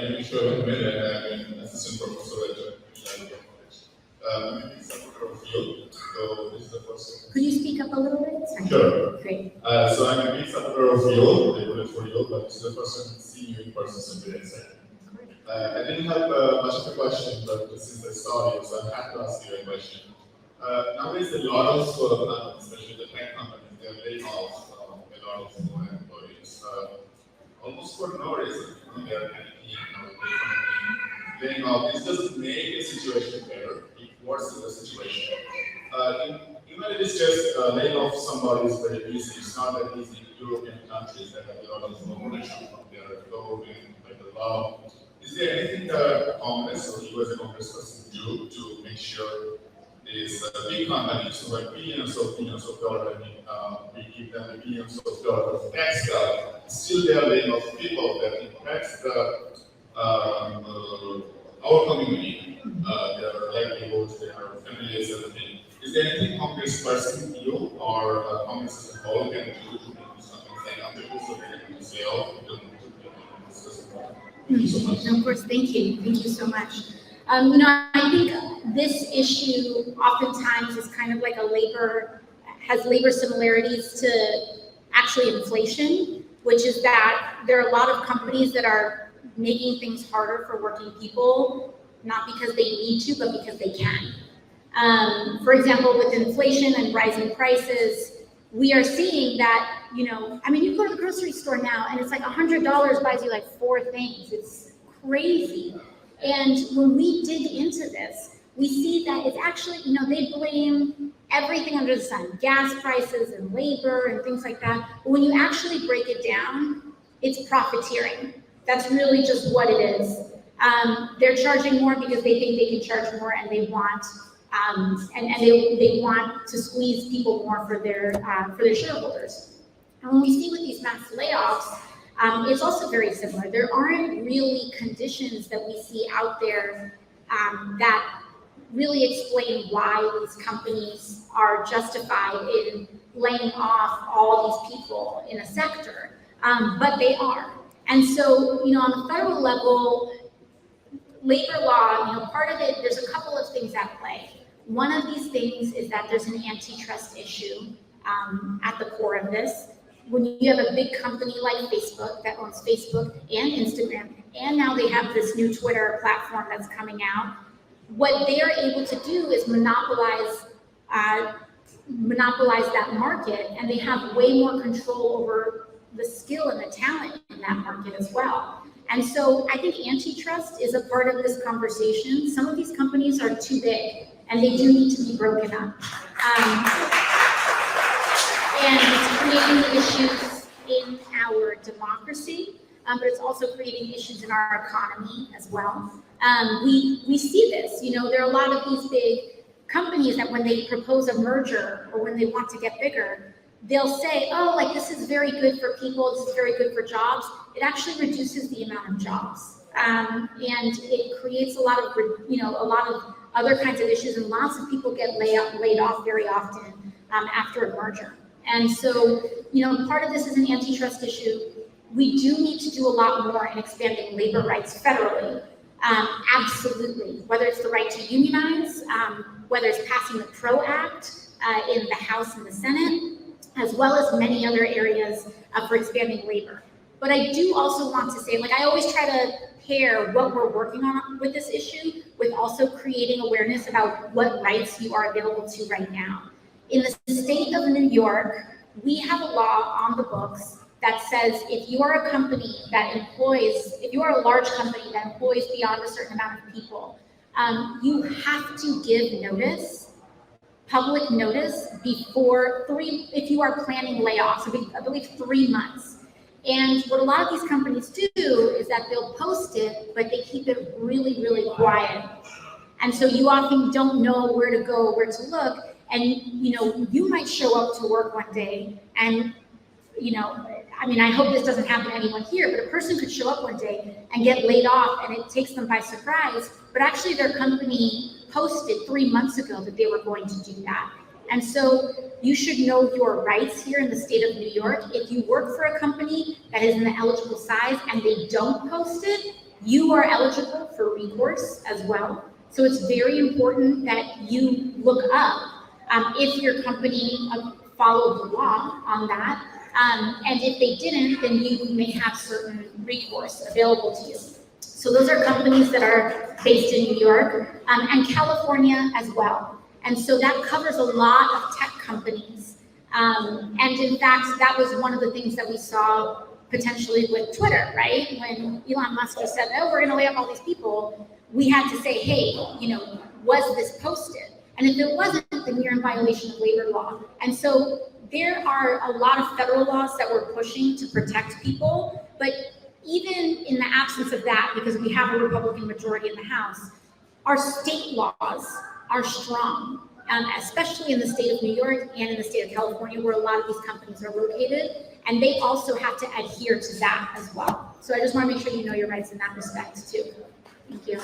I'm sure I'm an assistant professor at Alexandria College. I'm a supporter of field, so this is the first. Could you speak up a little bit? Sorry. Sure. Great. So I'm a big supporter of field. I voted for you, but this is the first time seeing you in person, so I'm very excited. I didn't have much of a question, but since I saw you, so I have to ask you a question. Nowadays, a lot of, especially the tech companies, they're laying off a lot of employees, almost for no reason. They're panicking, laying off. This doesn't make the situation better. It worsens the situation. In United States, laying off somebody is very easy. It's not that easy in European countries that have a lot of protection from their government, by the law. Is there anything that Congress or you as a congressperson do to make sure these big companies who have billions of dollars, we give them billions of dollars of tax cut, still they are laying off people that impacts our community, their livelihoods, their families, everything. Is there anything congressperson you or Congress as a whole can do to make this something stand so they can say, oh, we don't discuss more? Thank you so much. Of course, thank you. Thank you so much. I think this issue oftentimes is kind of like has labor similarities to actually inflation, which is that there are a lot of companies that are making things harder for working people, not because they need to, but because they can. For example, with inflation and rising prices, we are seeing that, you go to the grocery store now and it's like $100 buys you like 4 things. It's crazy. And when we dig into this, we see that it's actually, they blame everything under the sun, gas prices and labor and things like that. But when you actually break it down, it's profiteering. That's really just what it is. They're charging more because they think they can charge more and they want they want to squeeze people more for their shareholders. And when we see with these mass layoffs, it's also very similar. There aren't really conditions that we see out there that really explain why these companies are justified in laying off all these people in a sector, but they are. And so, on the federal level, labor law, part of it, there's a couple of things at play. One of these things is that there's an antitrust issue at the core of this. When you have a big company like Facebook that owns Facebook and Instagram, and now they have this new Twitter platform that's coming out, what they are able to do is monopolize that market, and they have way more control over the skill and the talent in that market as well. And so I think antitrust is a part of this conversation. Some of these companies are too big, and they do need to be broken up. And it's creating issues in our democracy, but it's also creating issues in our economy as well. We see this, there are a lot of these big companies that when they propose a merger or when they want to get bigger, they'll say, oh, this is very good for people, this is very good for jobs. It actually reduces the amount of jobs. And it creates a lot of other kinds of issues, and lots of people get laid off very often after a merger. And so, part of this is an antitrust issue. We do need to do a lot more in expanding labor rights federally. Absolutely. Whether it's the right to unionize, whether it's passing the PRO Act in the House and the Senate, as well as many other areas for expanding labor. But I do also want to say, I always try to pair what we're working on with this issue with also creating awareness about what rights you are available to right now. In the state of New York, we have a law on the books that says if you are a company that employs, if you are a large company that employs beyond a certain amount of people, you have to give notice, public notice, before if you are planning layoffs, I believe 3 months. And what a lot of these companies do is that they'll post it, but they keep it really, really quiet. And so you often don't know where to go, where to look. And, you might show up to work one day and, I hope this doesn't happen to anyone here, but a person could show up one day and get laid off and it takes them by surprise, but actually their company posted 3 months ago that they were going to do that. And so you should know your rights here in the state of New York. If you work for a company that is in the eligible size and they don't post it, you are eligible for recourse as well. So it's very important that you look up if your company followed the law on that. And if they didn't, then you may have certain recourse available to you. So those are companies that are based in New York and California as well. And so that covers a lot of tech companies. And in fact, that was one of the things that we saw potentially with Twitter, right? When Elon Musk just said, oh, we're going to lay off all these people, we had to say, hey, was this posted? And if it wasn't, then you're in violation of labor law. And so there are a lot of federal laws that we're pushing to protect people, but even in the absence of that, because we have a Republican majority in the House, our state laws are strong, especially in the state of New York and in the state of California, where a lot of these companies are located, and they also have to adhere to that as well. So I just want to make sure you know your rights in that respect too. Thank you.